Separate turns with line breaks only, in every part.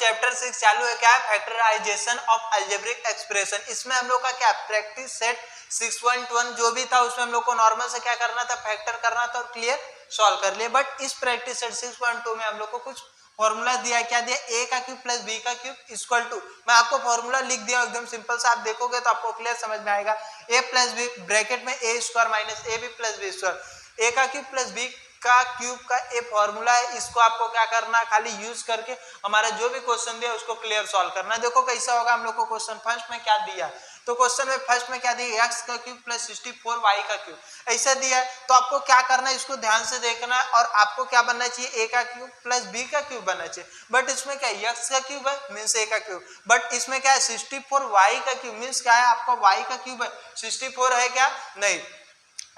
Chapter 6 चालू है, क्या है, फैक्टराइजेशन ऑफ अलजेब्रिक एक्सप्रेशन। इसमें हम लोग का क्या प्रैक्टिस सेट 6.1 जो भी था उसमें हम लोग को नॉर्मल से क्या करना था, फैक्टर करना था और क्लियर सॉल्व कर लिए। बट इस प्रैक्टिस सेट 6.2 में हम लोग को कुछ फॉर्मूला दिया, क्या दिया, a का क्यूब प्लस b का क्यूब इक्वल टू, मैं आपको फॉर्मूला लिख दिया एकदम सिंपल सा, आप देखोगे तो आपको क्लियर समझ में आएगा। a प्लस बी ब्रैकेट में a square minus ab plus b square, a का क्यूब प्लस b का क्यूब का ये फॉर्मूला है। इसको आपको क्या करना है, खाली यूज करके हमारा जो भी क्वेश्चन दिया उसको क्लियर सॉल्व करना है। देखो कैसा होगा, हम लोग को क्वेश्चन फर्स्ट में क्या दिया, तो क्वेश्चन में फर्स्ट में क्या दिया, x का क्यूब प्लस 64 y का क्यूब ऐसा दिया है। तो आपको क्या करना है, इसको ध्यान से देखना है और आपको क्या बनना चाहिए, a का क्यूब प्लस b का क्यूब बनना चाहिए। बट इसमें क्या है, x का क्यूब है मींस a का क्यूब, बट इसमें क्या है 64 y का क्यूब मींस क्या है, आपका y का क्यूब है, 64 है क्या, नहीं।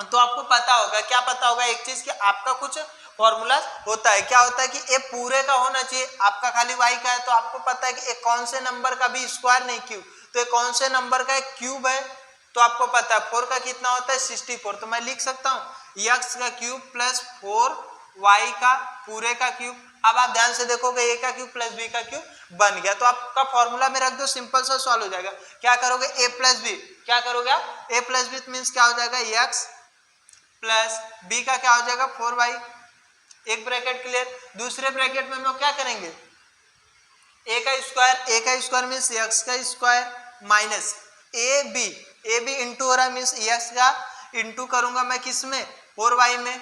तो आपको पता होगा, क्या पता होगा एक चीज कि आपका कुछ फॉर्मूला होता है, क्या होता है कि ये पूरे का होना चाहिए, आपका खाली y का है तो आपको पता है कि एक कौन से नंबर का भी स्क्वायर नहीं क्यूब, तो ये कौन से नंबर का एक क्यूब है, तो आपको पता है 4 का कितना होता है 64, तो मैं लिख सकता हूँ x का क्यूब प्लस 4 y का पूरे का क्यूब। अब आप ध्यान से देखोगे a का क्यूब प्लस b का क्यूब बन गया, तो आपका फॉर्मूला में रख दो, सिंपल सा सॉल्व हो जाएगा। क्या करोगे, a प्लस बी, क्या करोगे आप, a प्लस बी मीन्स क्या हो जाएगा, x प्लस b का क्या हो जाएगा 4y, एक ब्रैकेट क्लियर। दूसरे ब्रैकेट में हम लोग क्या करेंगे, a का स्क्वायर मीन्स x का square minus A B into हो रहा है मीन्स x का इंटू करूंगा मैं किस में, 4y में,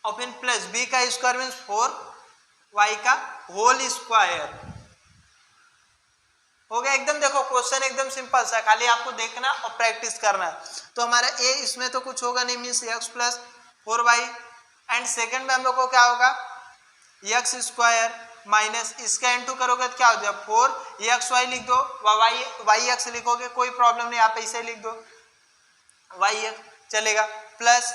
और फिर प्लस b का स्क्वायर मीन्स 4y का होल स्क्वायर हो गया। एकदम देखो क्वेश्चन एकदम सिंपल सा, खाली आपको देखना और प्रैक्टिस करना है। तो हमारा a इसमें तो कुछ होगा नहीं means x plus 4y, and second में हम लोग को क्या होगा, x स्क्वायर माइनस इसका इंटू करोगे तो क्या हो जाएगा 4xy लिख दो, y x लिखोगे कोई प्रॉब्लम नहीं, आप ऐसे लिख दो y x चलेगा, प्लस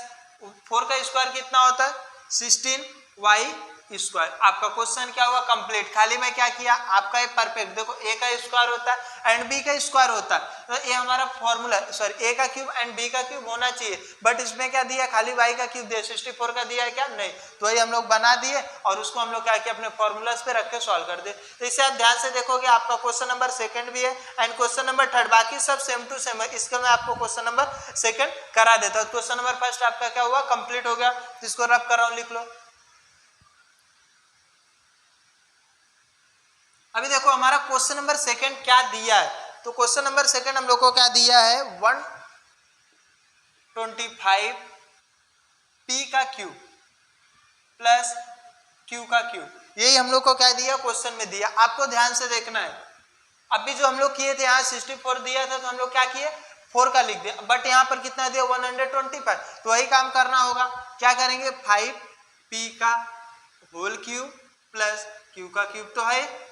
4 का स्क्वायर कितना होता है 16y स्क्वायर। आपका क्वेश्चन क्या हुआ, कंप्लीट। खाली मैं क्या किया, आपका ये परफेक्ट, देखो a का स्क्वायर होता है एंड b का स्क्वायर होता है, तो ये हमारा फॉर्मूला, सॉरी a का क्यूब एंड b का क्यूब होना चाहिए, बट इसमें क्या दिया, खाली y का क्यूब दिया, 64 का दिया है क्या, नहीं। तो ये हम लोग बना दिए और उसको हम लोग क्या किया, अपने फॉर्मूलाज पे रख के सॉल्व कर दे। तो इसे आप ध्यान से देखोगे, आपका क्वेश्चन नंबर सेकंड भी है एंड क्वेश्चन नंबर थर्ड, बाकी सब सेम टू सेम है। इसका मैं आपको क्वेश्चन नंबर सेकंड करा देता हूँ। क्वेश्चन नंबर फर्स्ट आपका क्या हुआ, कंप्लीट हो गया, इसको रब कर रहा हूँ, लिख लो। अभी देखो हमारा क्वेश्चन नंबर सेकंड क्या दिया है, तो क्वेश्चन नंबर सेकंड हम लोग को क्या दिया है, 125 p का क्यूब प्लस q का क्यूब, यही हम लोग को क्या दिया, क्वेश्चन में दिया। आपको ध्यान से देखना है, अभी जो हम लोग किए थे यहाँ 64 दिया था तो हम लोग क्या किए 4 का लिख दिया, बट यहाँ पर कितना दिया 125, तो वही काम करना होगा। क्या करेंगे 5p का होल क्यूब प्लस q का क्यूब तो है,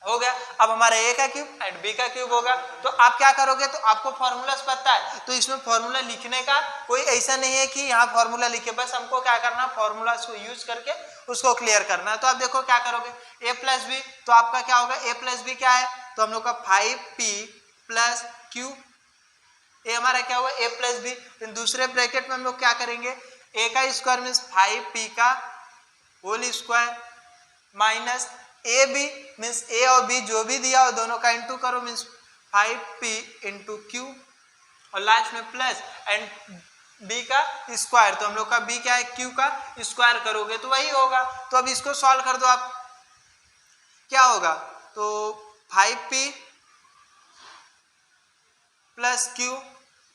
हो गया। अब हमारा a का क्यूब एंड b का क्यूब होगा, तो आप क्या करोगे, तो आपको फॉर्मूला पता है, तो इसमें फॉर्मूला लिखने का कोई ऐसा नहीं है कि यहाँ फॉर्मूला लिखे, बस हमको क्या करना, फॉर्मूला को यूज करके उसको क्लियर करना है। तो आप देखो क्या करोगे, a प्लस बी, तो आपका क्या होगा, a प्लस बी क्या है, तो हम लोग का 5p प्लस q, ए हमारा क्या हुआ a प्लस बी, फिर दूसरे ब्रैकेट में हम लोग क्या करेंगे, a का स्क्वायर मीन्स 5p का whole square minus A B means A और बी जो भी दिया हो दोनों का इंटू करो मीन्स 5p इंटू क्यू, और लास्ट में प्लस एंड b का स्क्वायर, तो हम लोग का b क्या है, q का स्क्वायर करोगे तो वही होगा। तो अब इसको सॉल्व कर दो आप, क्या होगा, तो 5p प्लस q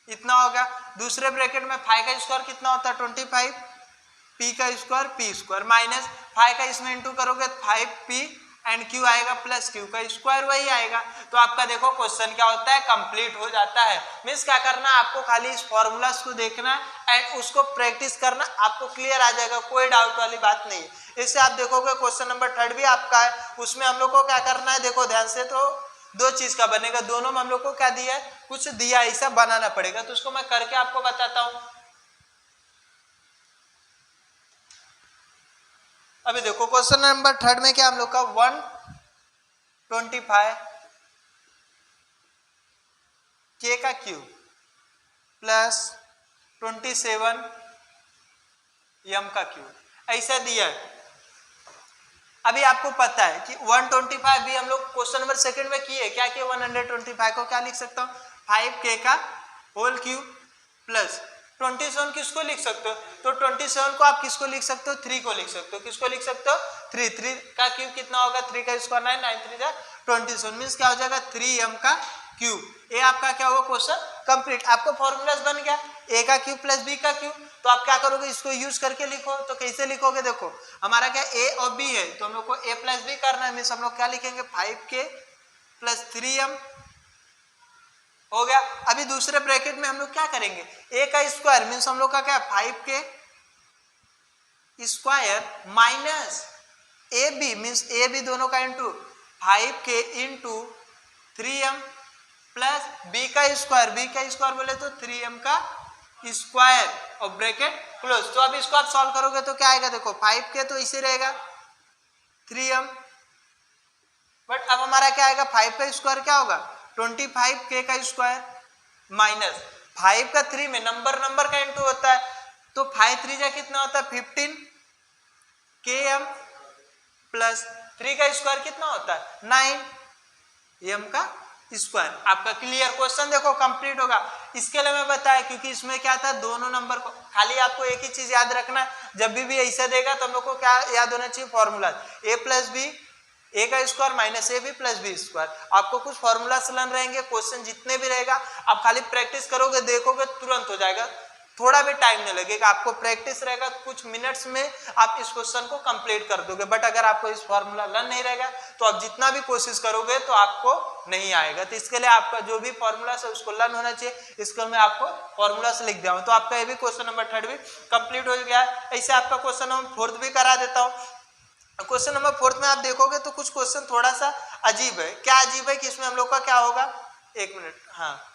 इतना होगा। दूसरे ब्रैकेट में 5 का स्क्वायर कितना होता है 25, p का स्क्वायर p स्क्वायर माइनस 5 का इसमें इंटू करोगे 5p एंड q आएगा प्लस q का स्क्वायर वही आएगा। तो आपका देखो क्वेश्चन क्या होता है, कंप्लीट हो जाता है। मीन्स क्या करना है, आपको खाली इस फॉर्मूलास को देखना एंड उसको प्रैक्टिस करना, आपको क्लियर आ जाएगा, कोई डाउट वाली बात नहीं है। इससे आप देखोगे क्वेश्चन नंबर थर्ड भी आपका है, उसमें हम लोग को क्या करना है, देखो ध्यान से, तो दो चीज का बनेगा, दोनों में हम लोग को क्या दिया है, कुछ दिया ऐसा बनाना पड़ेगा, तो उसको मैं करके आपको बताता हूँ। अभी देखो क्वेश्चन नंबर थर्ड में क्या हम लोग का 125 k का क्यूब प्लस 27 m का क्यूब ऐसा दिया है। अभी आपको पता है कि 125 भी हम लोग क्वेश्चन नंबर सेकंड में किए, क्या किए 125 को क्या लिख सकता हूँ 5k का होल क्यूब प्लस 27 किसको लिख सकते हो, तो 27 को आप किसको लिख सकते हो 3 को लिख सकते हो, किसको लिख सकते हो 3 का क्यूब कितना होगा 3 का स्क्वायर 9 9 3 जा 27 मींस क्या हो जाएगा 3m का क्यूब। ये आपका क्या हुआ क्वेश्चन कंप्लीट। आपको फॉर्मूलाज बन गया a का क्यूब प्लस b का क्यूब। तो आप क्या करोगे इसको यूज करके लिखो। तो कैसे लिखोगे, देखो हमारा क्या a और b है तो हम लोग को a प्लस b करना है, मींस हम लोग क्या लिखेंगे 5k प्लस 3m हो गया। अभी दूसरे ब्रैकेट में हम लोग क्या करेंगे a का स्क्वायर मींस हम लोग का क्या 5k square minus A B means A B दोनों का into 5k into 3m plus b का स्क्वायर बोले तो 3m का स्क्वायर और ब्रैकेट क्लोज। तो अब इसको आप सॉल्व करोगे तो क्या आएगा, देखो 5k तो इसे रहेगा 3m, बट अब हमारा क्या आएगा 5 का स्क्वायर क्या होगा 25k का स्क्वायर माइनस 5 का 3 में नंबर का इंटू होता है तो 5 3 जा कितना होता है 15km प्लस 3 का स्क्वायर कितना होता है 9m का स्क्वायर। आपका क्लियर क्वेश्चन देखो कंप्लीट होगा। इसके लिए मैं बताया क्योंकि इसमें क्या था दोनों नंबर को, खाली आपको एक ही चीज याद रखना है, जब भी ऐसा देगा तो हम लोग को क्या याद होना चाहिए formula a plus B A का square minus A B plus B square. आपको कुछ फॉर्मूला लन रहेंगे, क्वेश्चन जितने भी रहेगा आप खाली प्रैक्टिस करोगे देखोगे तुरंत हो जाएगा, थोड़ा भी टाइम नहीं लगेगा। आपको प्रैक्टिस रहेगा कुछ मिनट्स में आप इस क्वेश्चन को कंप्लीट कर दोगे। बट अगर आपको इस फॉर्मूला लन नहीं रहेगा तो आप जितना भी कोशिश करोगे तो आपको नहीं आएगा। तो इसके लिए आपका जो भी फॉर्मूला है उसको लन होना चाहिए। इसको मैं आपको फॉर्मूला से लिख दिया हूँ। तो आपका ये भी क्वेश्चन नंबर 3 भी कंप्लीट हो गया है। ऐसे आपका क्वेश्चन नंबर 4 भी करा देता हूँ। क्वेश्चन नंबर 4 में आप देखोगे तो कुछ क्वेश्चन थोड़ा सा अजीब है। क्या अजीब है कि इसमें हम लोग का क्या होगा, एक मिनट, हाँ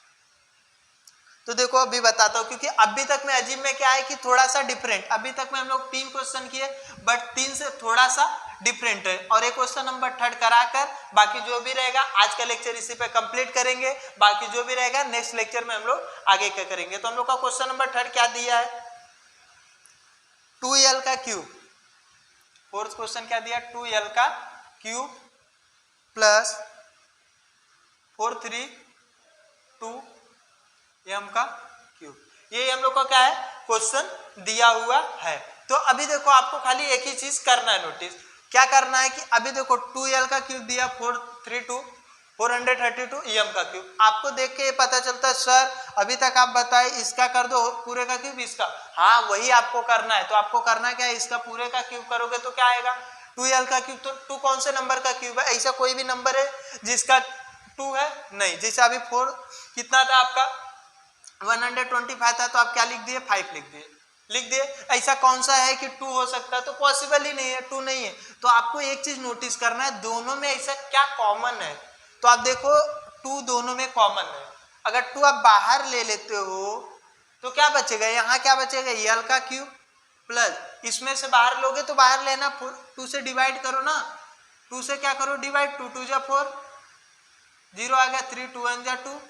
तो देखो अभी बताता हूँ क्योंकि अभी तक में अजीब में क्या है कि थोड़ा सा डिफरेंट। अभी तक में हम लोग 3 क्वेश्चन किए बट 3 से थोड़ा सा डिफरेंट है और एक क्वेश्चन नंबर 3 कराकर बाकी जो भी रहेगा आज का लेक्चर इसी पे कंप्लीट करेंगे। बाकी जो भी रहेगा नेक्स्ट लेक्चर में हम लोग आगे क्या करेंगे। तो हम लोग का क्वेश्चन नंबर 3 क्या दिया है 2l का क्यूब। फोर्थ क्वेश्चन क्या दिया 2l का क्यूब प्लस 4 3 2m का क्यूब। ये हम लोग का क्या है क्वेश्चन दिया हुआ है। तो अभी देखो आपको खाली एक ही चीज करना है, नोटिस क्या करना है कि अभी देखो 2l का क्यूब दिया 432 em का क्यूब। आपको देख के ये पता चलता है सर अभी तक आप बताए इसका कर दो पूरे का क्यूब इसका, हाँ वही आपको करना है। तो आपको करना क्या है इसका पूरे का क्यूब करोगे तो क्या आएगा 2l का क्यूब। तो 2 कौन से नंबर का क्यूब है, ऐसा कोई भी नंबर है जिसका 2 है नहीं। जैसे अभी 4 कितना था आपका 125 था तो आप क्या लिख दिए 5 लिख दिए। ऐसा कौन सा है कि 2 हो सकता है, तो पॉसिबल ही नहीं है, 2 नहीं है। तो आपको एक चीज नोटिस करना है दोनों में ऐसा क्या कॉमन है। तो आप देखो 2 दोनों में कॉमन है। अगर 2 आप बाहर ले लेते हो तो क्या बचेगा, यहाँ क्या बचेगा l का क्यूब प्लस इसमें से बाहर लोगे तो बाहर लेना 2 से डिवाइड करो ना, 2 से क्या करो डिवाइड 2 2 जा 4 0 आ गया 3 2 1 जा 2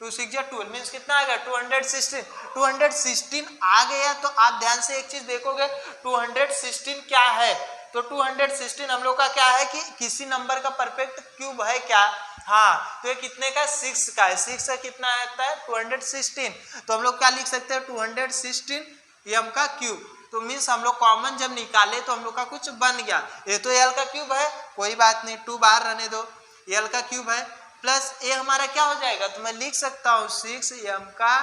2 6 जा 12 मीन्स कितना आ गया 216 आ गया। तो आप ध्यान से एक चीज देखोगे 216 क्या है, तो 216 हम लोग का क्या है कि किसी नंबर का परफेक्ट क्यूब है क्या, हाँ तो ये कितने का 6 का है। 6 का कितना आता है 216। तो हम लोग क्या लिख सकते हैं 216 m का क्यूब। तो मीन्स हम लोग कॉमन जब निकाले तो हम लोग का कुछ बन गया। ये तो l का क्यूब है कोई बात नहीं 2 बाहर रहने दो, l का क्यूब है प्लस ए हमारा क्या हो जाएगा, तो मैं लिख सकता हूँ 6m का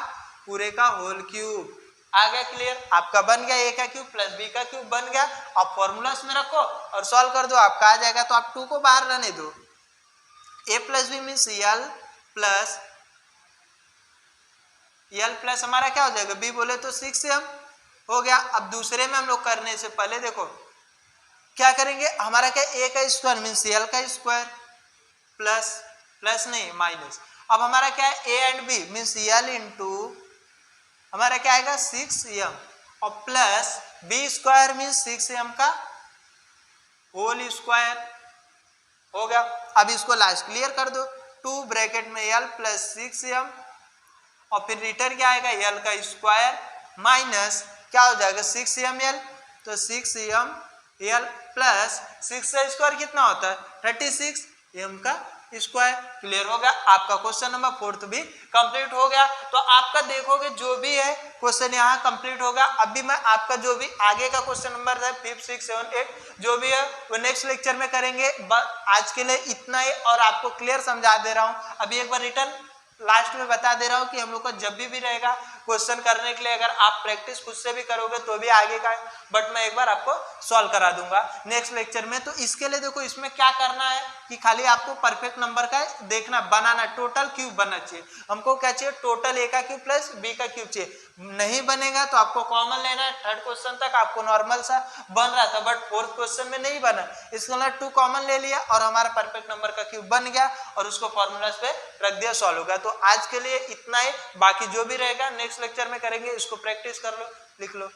पूरे का होल क्यूब। आ गया क्लियर, आपका बन गया ए का क्यूब प्लस बी का क्यूब बन गया। आप फॉर्मूलास में रखो और सॉल्व कर दो, आपका आ जाएगा। तो आप 2 को बाहर रहने दो, A plus B means L plus हमारा क्या हो जाएगा बी बोले तो 6m हो गया। अब दूसरे में हम लोग करने से पहले देखो क्या करेंगे, हमारा क्या ए का स्क्वायर मीन्स एल का स्क्वायर प्लस नहीं माइनस। अब हमारा क्या है A and B means L into हमारा क्या आएगा 6m और plus B square means 6m का होल स्क्वायर हो गया। अब इसको लास्ट क्लियर कर दो 2 ब्रैकेट में l प्लस 6m और फिर रिटर्न क्या आएगा l का स्क्वायर माइनस क्या हो जाएगा 6ml, तो 6m एल प्लस 6 का स्क्वायर कितना होता है 36 एम का स्क्वायर। क्लियर हो गया, आपका क्वेश्चन नंबर 4 भी कंप्लीट हो गया। तो आपका देखोगे जो भी है क्वेश्चन यहाँ कंप्लीट हो गया। अभी मैं आपका जो भी आगे का क्वेश्चन नंबर है 5, 6, 7, 8 जो भी है वो नेक्स्ट लेक्चर में करेंगे। आज के लिए इतना ही और आपको क्लियर समझा दे रहा हूँ। अभी एक बार रिटर्न लास्ट में बता दे रहा हूँ कि हम लोग को जब भी रहेगा क्वेश्चन करने के लिए अगर आप प्रैक्टिस खुद से भी करोगे तो भी आगे का, बट मैं एक बार आपको सॉल्व करा दूंगा नेक्स्ट लेक्चर में। तो इसके लिए देखो इसमें क्या करना है कि खाली आपको परफेक्ट नंबर का देखना बनाना, टोटल क्यूब बनना चाहिए। हमको क्या चाहिए टोटल ए का क्यूब प्लस बी का क्यूब चाहिए। नहीं बनेगा तो आपको कॉमन लेना है। थर्ड क्वेश्चन तक आपको नॉर्मल सा बन रहा था बट फोर्थ क्वेश्चन में नहीं बना, इसके लिए 2 कॉमन ले लिया और हमारा परफेक्ट नंबर का क्यूब बन गया और उसको फॉर्मूलाज पे रख दिया, सॉल्व हो गया। तो आज के लिए इतना ही, बाकी जो भी रहेगा नेक्स्ट लेक्चर में करेंगे। इसको प्रैक्टिस कर लो, लिख लो।